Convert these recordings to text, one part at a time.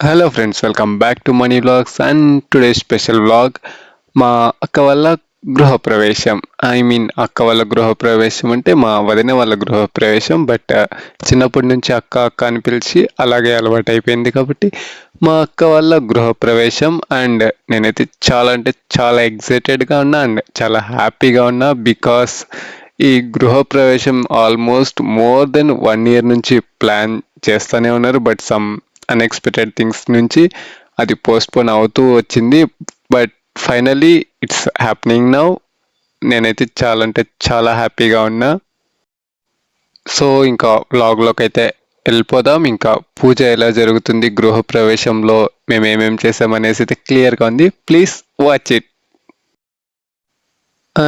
Hello friends, welcome back to money vlogs and today special vlog. మా అక్క వాళ్ళ గృహప్రవేశం. అక్క వాళ్ళ గృహప్రవేశం అంటే మా వదిన వాళ్ళ గృహప్రవేశం. బట్ చిన్నప్పటి నుంచి అక్క అక్క అని పిలిచి అలాగే అలవాటు అయిపోయింది కాబట్టి మా అక్క వాళ్ళ గృహప్రవేశం. అండ్ నేనైతే చాలా అంటే చాలా ఎగ్జైటెడ్గా ఉన్నా అండ్ చాలా హ్యాపీగా ఉన్నా. బికాస్ ఈ గృహప్రవేశం ఆల్మోస్ట్ మోర్ దెన్ 1 year నుంచి ప్లాన్ చేస్తూనే ఉన్నారు. బట్ సమ్ అన్ఎక్స్పెక్టెడ్ థింగ్స్ నుంచి అది పోస్ట్పోన్ అవుతూ వచ్చింది. But finally it's happening now. నేనైతే చాలా అంటే చాలా హ్యాపీగా ఉన్నా. సో ఇంకా వ్లాగ్లోకి అయితే వెళ్ళిపోదాం. ఇంకా పూజ ఎలా జరుగుతుంది, గృహప్రవేశంలో మేము ఏమేమి చేసామనేసి అయితే క్లియర్గా ఉంది. Please watch it.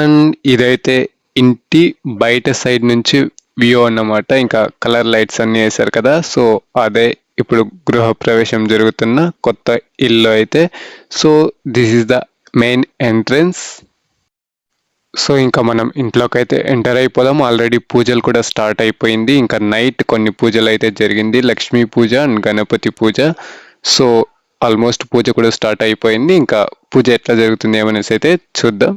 అండ్ ఇదైతే ఇంటి బయట సైడ్ నుంచి వ్యూ అన్నమాట. ఇంకా కలర్ లైట్స్ అన్నీ వేశారు కదా, సో అదే ఇప్పుడు గృహప్రవేశం జరుగుతున్న కొత్త ఇల్లు అయితే. So this is the main entrance. So ఇంకా మనం ఇంట్లోకి అయితే ఎంటర్ అయిపోదాం. ఆల్రెడీ పూజలు కూడా స్టార్ట్ అయిపోయింది. ఇంకా నైట్ కొన్ని పూజలు అయితే జరిగింది, Lakshmi Puja and Ganapati Puja. So almost పూజ కూడా స్టార్ట్ అయిపోయింది. ఇంకా పూజ ఎట్లా జరుగుతుంది ఏమనేసి అయితే చూద్దాం.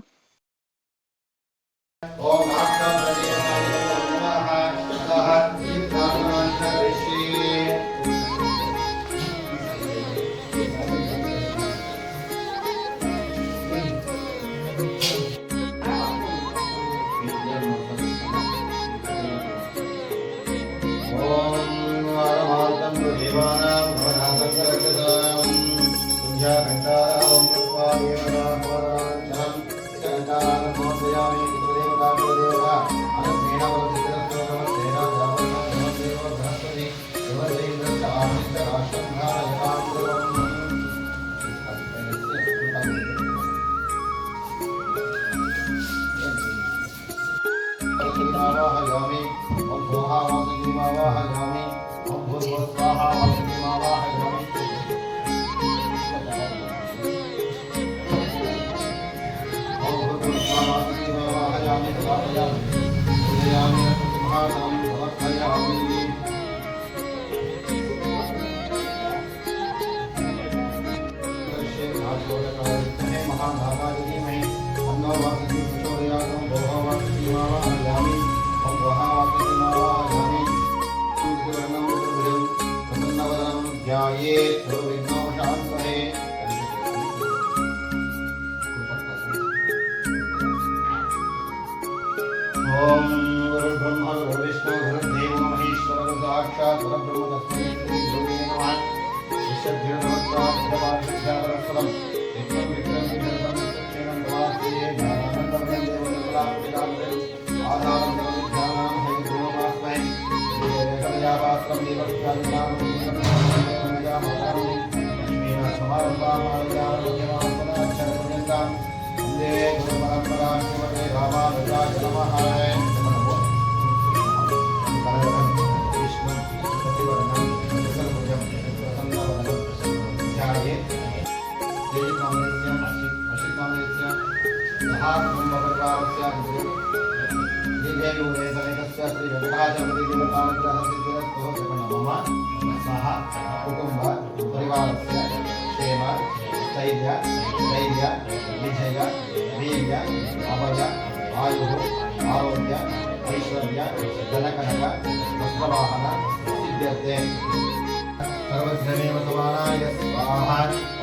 सर्वज्ञमेव समानाय स्वाहा।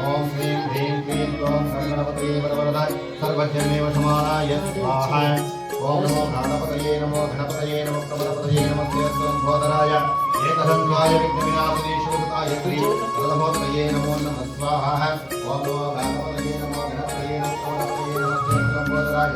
ओम ह्रीं ह्रीं क्लीं क्लौं गणपतये वरवरद सर्वज्ञमेव समानाय स्वाहा। ओम नमो गणपतये नमो प्रमदपतये नमो स्वयंभोधराय एकदन्त्वाय विघ्नविनाशिने शोधकाय श्री प्रलभोदये नमो नमः स्वाहा। ओम नमो गणपतये नमो प्रमदपतये नमो स्वयंभोधराय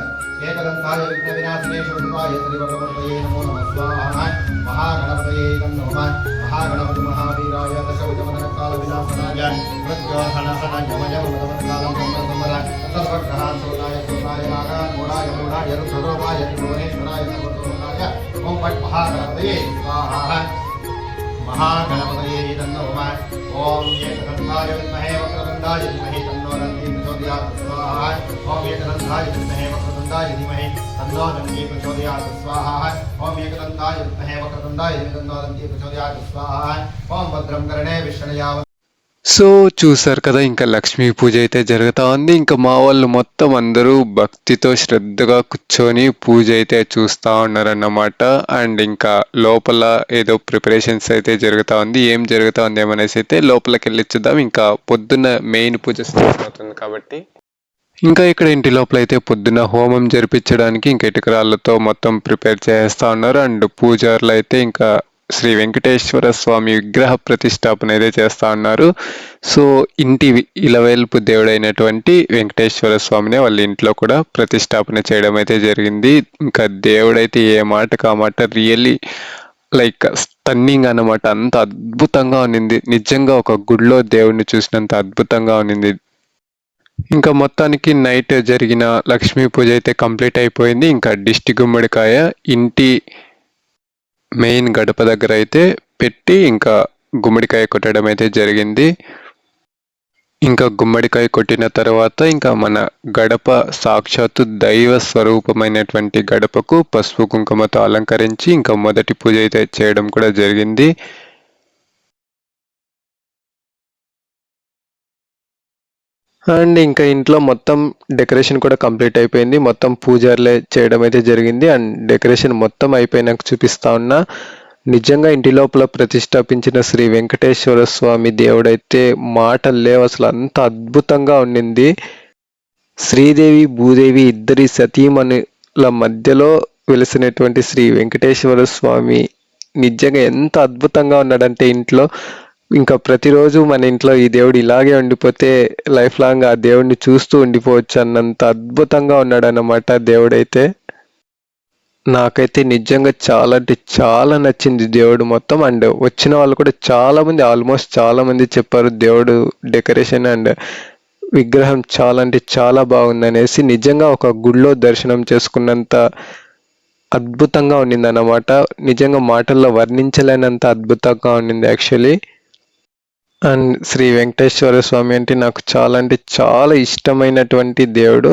एकदन्ताय विघ्नविनाशिने शोधकाय श्री प्रलभोदये नमो नमः स्वाहा। महागणपतये नमः। महागणपति महावीराय दशविधमनकाल विनाशनाय मृत्योहनहन यमयम मदमनकालं संवत्सराय सर्वग्रहान् सोनाय सोनाय नागान् मूढाय मूढाय रुद्ररूपाय त्रिभुवनेश्वराय सर्वतोमुखाय ओम फट् महागणपतये स्वाहा। महागणपतये नमः। ओम एकदन्ताय विद्महे वक्रतुण्डाय धीमहि तन्नो दन्ती प्रचोदयात् स्वाहा। ओम एकदन्ताय विद्महे वक्रतुण्डाय धीमहि तन्नो दन्ती प्रचोदयात् स्वाहा। ओम एकदन्ताय विद्महे वक्रतुण्डाय धीमहि तन्नो दन्ती प्रचोदयात् स्वाहा। ओम भद्रं कर्णे विष्णयावत् సో చూసారు కదా, ఇంకా లక్ష్మీ పూజ అయితే జరుగుతా ఉంది. ఇంకా మా వాళ్ళు మొత్తం అందరూ భక్తితో శ్రద్ధగా కూర్చొని పూజ అయితే చూస్తూ ఉన్నారన్నమాట. అండ్ ఇంకా లోపల ఏదో ప్రిపరేషన్స్ అయితే జరుగుతూ ఉంది. ఏం జరుగుతూ ఉంది ఏమనేసి అయితే లోపలికి వెళ్ళి చూద్దాం. ఇంకా పొద్దున్న మెయిన్ పూజ స్టార్ట్ అవుతుంది కాబట్టి. ఇంకా ఇక్కడ ఇంటి లోపల అయితే పొద్దున్న హోమం జరిపించడానికి ఇంకా ఇటుకరాళ్ళతో మొత్తం ప్రిపేర్ చేస్తూ ఉన్నారు. అండ్ పూజారులు అయితే ఇంకా శ్రీ వెంకటేశ్వర స్వామి విగ్రహ ప్రతిష్టాపన అయితే చేస్తూ ఉన్నారు. సో ఇంటి ఇలవేల్పు దేవుడైనటువంటి వెంకటేశ్వర స్వామిని వాళ్ళ ఇంట్లో కూడా ప్రతిష్టాపన చేయడం అయితే జరిగింది. ఇంకా దేవుడైతే ఏ మాటకు ఆ మాట రియల్లీ లైక్ స్టన్నింగ్ అన్నమాట. అంత అద్భుతంగా ఉన్నింది. నిజంగా ఒక గుడిలో దేవుడిని చూసినంత అద్భుతంగా ఉన్నింది. ఇంకా మొత్తానికి నైట్ జరిగిన లక్ష్మీ పూజ అయితే కంప్లీట్ అయిపోయింది. ఇంకా దిష్టి గుమ్మడికాయ ఇంటి మెయిన్ గడప దగ్గర అయితే పెట్టి ఇంకా గుమ్మడికాయ కొట్టడం అయితే జరిగింది. ఇంకా గుమ్మడికాయ కొట్టిన తర్వాత ఇంకా మన గడప సాక్షాత్తు దైవ స్వరూపమైనటువంటి గడపకు పసుపు కుంకుమతో అలంకరించి ఇంకా మొదటి పూజ అయితే చేయడం కూడా జరిగింది. అండ్ ఇంకా ఇంట్లో మొత్తం డెకరేషన్ కూడా కంప్లీట్ అయిపోయింది. మొత్తం పూజారులే చేయడం అయితే జరిగింది. అండ్ డెకరేషన్ మొత్తం అయిపోయినాక చూపిస్తా ఉన్నా. నిజంగా ఇంటి లోపల ప్రతిష్టాపించిన శ్రీ వెంకటేశ్వర స్వామి దేవుడైతే మాటలు లేవు అసలు, అంత అద్భుతంగా ఉండింది. శ్రీదేవి భూదేవి ఇద్దరి సతీమణుల మధ్యలో వెలిసినటువంటి శ్రీ వెంకటేశ్వర స్వామి నిజంగా ఎంత అద్భుతంగా ఉన్నాడంటే ఇంట్లో ఇంకా ప్రతిరోజు మన ఇంట్లో ఈ దేవుడు ఇలాగే ఉండిపోతే లైఫ్ లాంగ్ ఆ దేవుడిని చూస్తూ ఉండిపోవచ్చు అన్నంత అద్భుతంగా ఉన్నాడు అన్నమాట దేవుడైతే. నాకైతే నిజంగా చాలా అంటే చాలా నచ్చింది దేవుడు మొత్తం. అండ్ వచ్చిన వాళ్ళు కూడా చాలా మంది, ఆల్మోస్ట్ చాలా మంది చెప్పారు దేవుడు డెకరేషన్ అండ్ విగ్రహం చాలా అంటే చాలా బాగుంది అనేసి. నిజంగా ఒక గుడిలో దర్శనం చేసుకున్నంత అద్భుతంగా ఉండింది అన్నమాట. నిజంగా మాటల్లో వర్ణించలేనంత అద్భుతంగా ఉండింది యాక్చువల్లీ. అండ్ శ్రీ వెంకటేశ్వర స్వామి అంటే నాకు చాలా అంటే చాలా ఇష్టమైనటువంటి దేవుడు.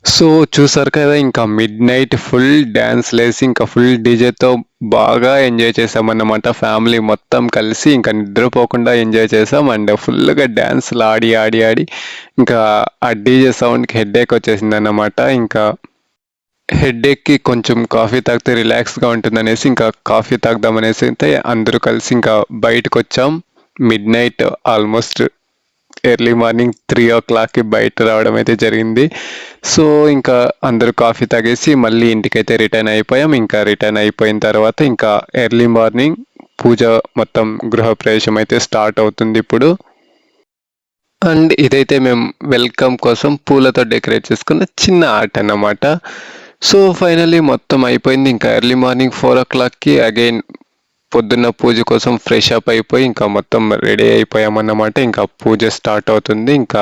సో చూసారు కదా, ఇంకా మిడ్ నైట్ ఫుల్ డ్యాన్స్ లేసి ఇంకా ఫుల్ డీజేతో బాగా ఎంజాయ్ చేసామన్నమాట. ఫ్యామిలీ మొత్తం కలిసి ఇంకా నిద్రపోకుండా ఎంజాయ్ చేసాం. అండ్ ఫుల్గా డ్యాన్స్లు ఆడి ఆడి ఆడి ఇంకా ఆ డీజే సౌండ్కి హెడేక్ వచ్చేసింది అన్నమాట. ఇంకా హెడేక్కి కొంచెం కాఫీ తాగితే రిలాక్స్గా ఉంటుందనేసి ఇంకా కాఫీ తాగుదామనేసి అయితే అందరూ కలిసి ఇంకా బయటకు వచ్చాం. Mid night almost early morning 3 o'clockకి బయట రావడం అయితే జరిగింది. సో ఇంకా అందరూ కాఫీ తాగేసి మళ్ళీ ఇంటికైతే రిటర్న్ అయిపోయాం. ఇంకా రిటర్న్ అయిపోయిన తర్వాత ఇంకా ఎర్లీ మార్నింగ్ పూజ మొత్తం గృహప్రవేశం అయితే స్టార్ట్ అవుతుంది ఇప్పుడు. అండ్ ఇదైతే మేము వెల్కమ్ కోసం పూలతో డెకరేట్ చేసుకున్న చిన్న ఆర్ట్ అన్నమాట. సో ఫైనల్లీ మొత్తం అయిపోయింది. ఇంకా ఎర్లీ మార్నింగ్ 4 o'clockకి అగైన్ పొద్దున్న పూజ కోసం ఫ్రెష్ అప్ అయిపోయి ఇంకా మొత్తం రెడీ అయిపోయామన్నమాట. ఇంకా పూజ స్టార్ట్ అవుతుంది. ఇంకా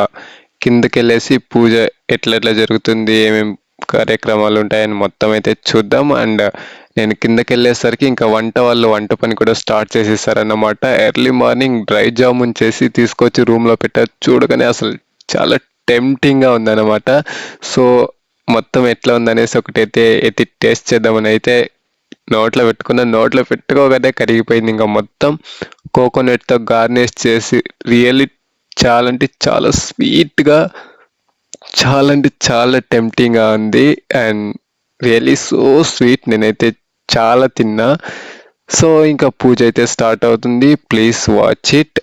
కిందకి వెళ్ళేసి పూజ ఎట్లా జరుగుతుంది, ఏమేమి కార్యక్రమాలు ఉంటాయని మొత్తం అయితే చూద్దాం. అండ్ నేను కిందకి వెళ్ళేసరికి ఇంకా వాళ్ళు వంట పని కూడా స్టార్ట్ చేసేసారన్నమాట. ఎర్లీ మార్నింగ్ డ్రై జామున్ చేసి తీసుకొచ్చి రూమ్లో పెట్టారు. చూడగానే అసలు చాలా టెంప్టింగ్గా ఉందన్నమాట. సో మొత్తం ఎట్లా ఉందనేసి ఒకటైతే ఎత్తి టేస్ట్ చేద్దామని అయితే నోట్లో పెట్టుకోగానే కరిగిపోయింది. ఇంకా మొత్తం కోకోనట్తో గార్నిష్ చేసి రియల్లీ చాలా అంటే చాలా స్వీట్గా, చాలా అంటే చాలా టెంప్టింగ్గా ఉంది. And really so sweet. నేనైతే చాలా తిన్నా. సో ఇంకా పూజ అయితే స్టార్ట్ అవుతుంది. Please watch it.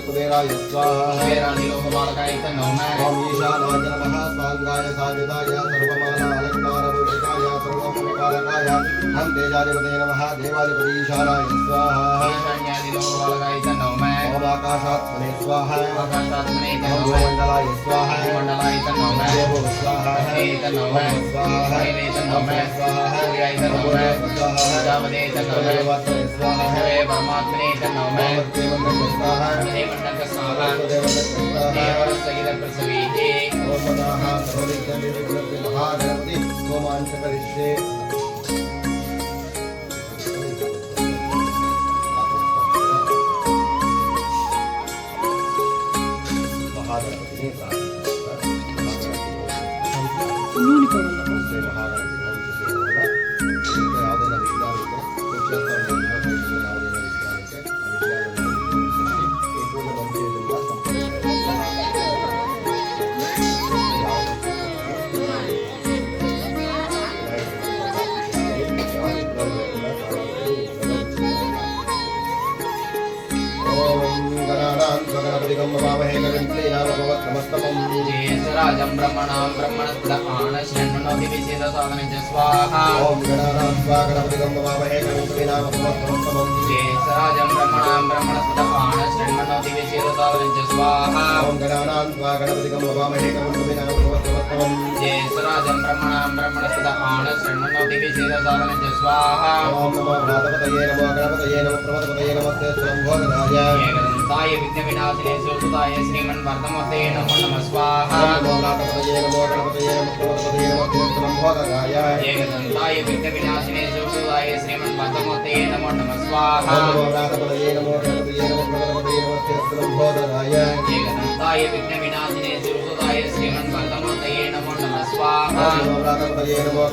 कुबेराय स्वाहा कुबेरानिलोकमालकाय नमः ओम ईशानाय नमः स्वांगाय साजिदाय सर्वमाला अलंकारभूषिताय सर्वमंगलकाय हम तेजाधिपते नमः देवाधिपति ईशानाय स्वाहा ईशान्यादिलोकमालकाय नमः ओम आकाशात्मने स्वाहा आकाशात्मने नमः मंडलाय स्वाहा मंडलाय नमः देवो स्वाहा नमः स्वाहा नमः स्वाहा हरियाय नमः स्वाहा जावदे नमः स्वाहा हे परमात्मने नमः देवं स्वाहा देवं स्वाहा देवर सहित प्रसवीहि ओम नमः सर्वविद्यानिधि महागणपति ओमांश करिष्ये महागणपति राजं ब्रह्मणां ब्रह्मणस्पदानश्रण्णोतिविशेष साधनं च स्वाहा ओम गणानां स्वागणपतिगं भवामहे कविं राजं ब्रह्मणां ब्रह्मणस्पदानश्रण्णोतिविशेष साधनं च स्वाहा ओम गणानां स्वागणपतिगं भवामहे कविं राजं ब्रह्मणां ब्रह्मणस्पदानश्रण्णोतिविशेष साधनं च स्वाहा ओम नमो गणपतये नमो प्रमदपतये नमस्ते स्वयंभोगराय एकदन्ताय विघ्नविनाशिने सुसुताय श्रीमन्वर्धमूर्ते नमो नमः स्वाहा नमो गणपतये नमो प्रमदपतये नमस्ते स्वयंभोगराय एकदन्ताय विघ्नविनाशिने सुसुताय श्रीमन्वर्धमूर्ते नमो नमः स्वाहा नमो गणपतये नमो प्रमदपतये नमस्ते स्वयंभोगराय एकदन्ताय विघ्नविनाशिने सुसुताय श्रीमन्वर्धमूर्ते नमो नमः स्वाहा नमो गणपतये नमो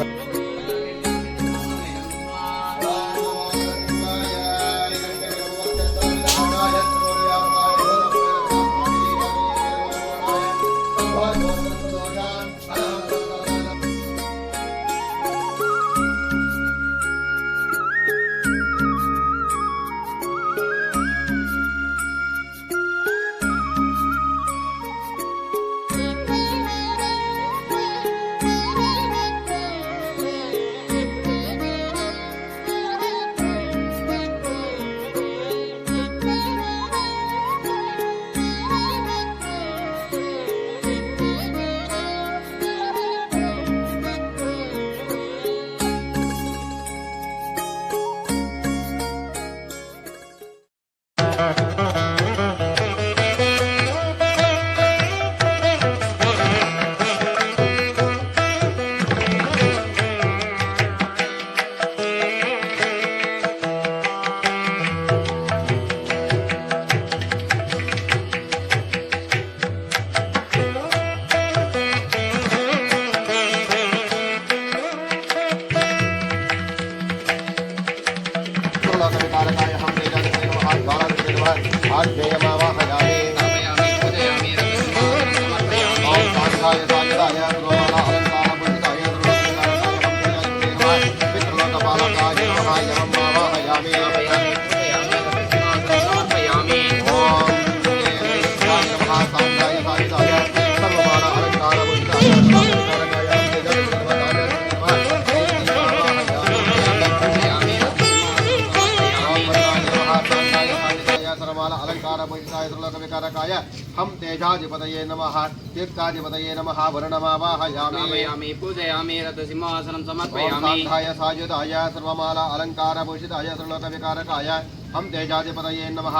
सर्वमाला अलंकार पूजिताय त्रिलोक विकारकाय हम तेजाधिपतये नमः तीर्थाधिपतये नमः वरुणमावाहयामि स्थापयामि पूजयामि रथसिंहासनं ओम समर्पयामि साधाय सायुधाय सर्वमाला अलंकार पूजिताय त्रिलोक विकारकाय हम तेजाधिपतये नमः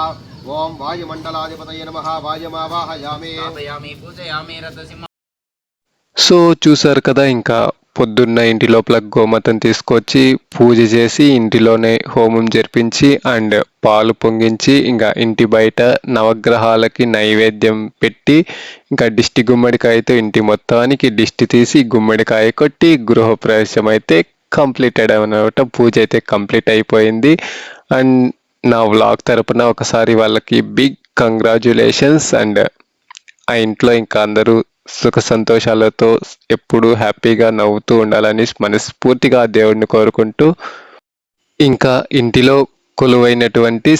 ओम वायुमंडलाधिपतये नमः वायुमावाहयामि स्थापयामि पूजयामि रथसिंह సో చూసారు కదా, ఇంకా పొద్దున్న ఇంటి లోపల గోమతం తీసుకొచ్చి పూజ చేసి ఇంటిలోనే హోమం జరిపించి అండ్ పాలు పొంగించి ఇంకా ఇంటి బయట నవగ్రహాలకి నైవేద్యం పెట్టి ఇంకా దిష్టి గుమ్మడికాయతో ఇంటి మొత్తానికి దిష్టి తీసి గుమ్మడికాయ కొట్టి గృహప్రవేశం అయితే కంప్లీటెడ్ అనమాట. పూజ అయితే కంప్లీట్ అయిపోయింది. అండ్ నా వ్లాగ్ తరపున ఒకసారి వాళ్ళకి బిగ్ కంగ్రాచ్యులేషన్స్. అండ్ ఆ ఇంట్లో ఇంకా అందరూ సుఖ సంతోషాలతో ఎప్పుడూ హ్యాపీగా నవ్వుతూ ఉండాలని మనస్ఫూర్తిగా ఆ దేవుడిని కోరుకుంటూ, ఇంకా ఇంటిలో కొలువైనటువంటి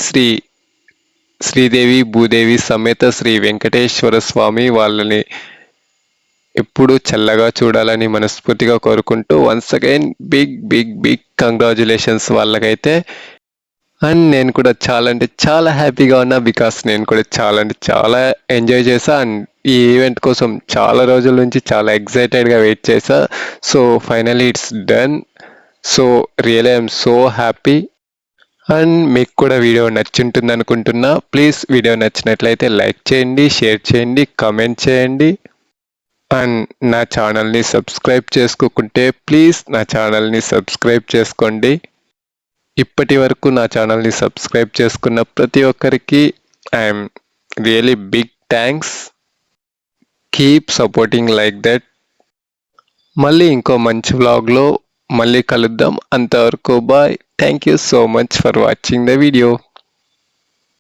శ్రీదేవి భూదేవి సమేత శ్రీ వెంకటేశ్వర స్వామి వాళ్ళని ఎప్పుడూ చల్లగా చూడాలని మనస్ఫూర్తిగా కోరుకుంటూ once again big big big congratulations వాళ్ళకైతే. అండ్ నేను కూడా చాలా అంటే చాలా హ్యాపీగా ఉన్నా, బికాస్ నేను కూడా చాలా అంటే చాలా ఎంజాయ్ చేశా. అండ్ ఈ ఈవెంట్ కోసం చాలా రోజుల నుంచి చాలా ఎక్సైటెడ్గా వెయిట్ చేశా. So finally it's done. So really I'm so happy. And మీకు కూడా వీడియో నచ్చుంటుంది అనుకుంటున్నా. ప్లీజ్ వీడియో నచ్చినట్లయితే లైక్ చేయండి, షేర్ చేయండి, కామెంట్ చేయండి. అండ్ నా ఛానల్ని సబ్స్క్రైబ్ చేసుకోకుంటే ప్లీజ్ నా ఛానల్ని సబ్స్క్రైబ్ చేసుకోండి. ఇప్పటి వరకు నా ఛానల్ని సబ్స్క్రైబ్ చేసుకున్న ప్రతి ఒక్కరికి I'm really big thanks. Keep supporting like that. మళ్ళీ ఇంకో మంచి వ్లాగ్లో మళ్ళీ కలుద్దాం. అంతవరకు bye. Thank you so much for watching the video.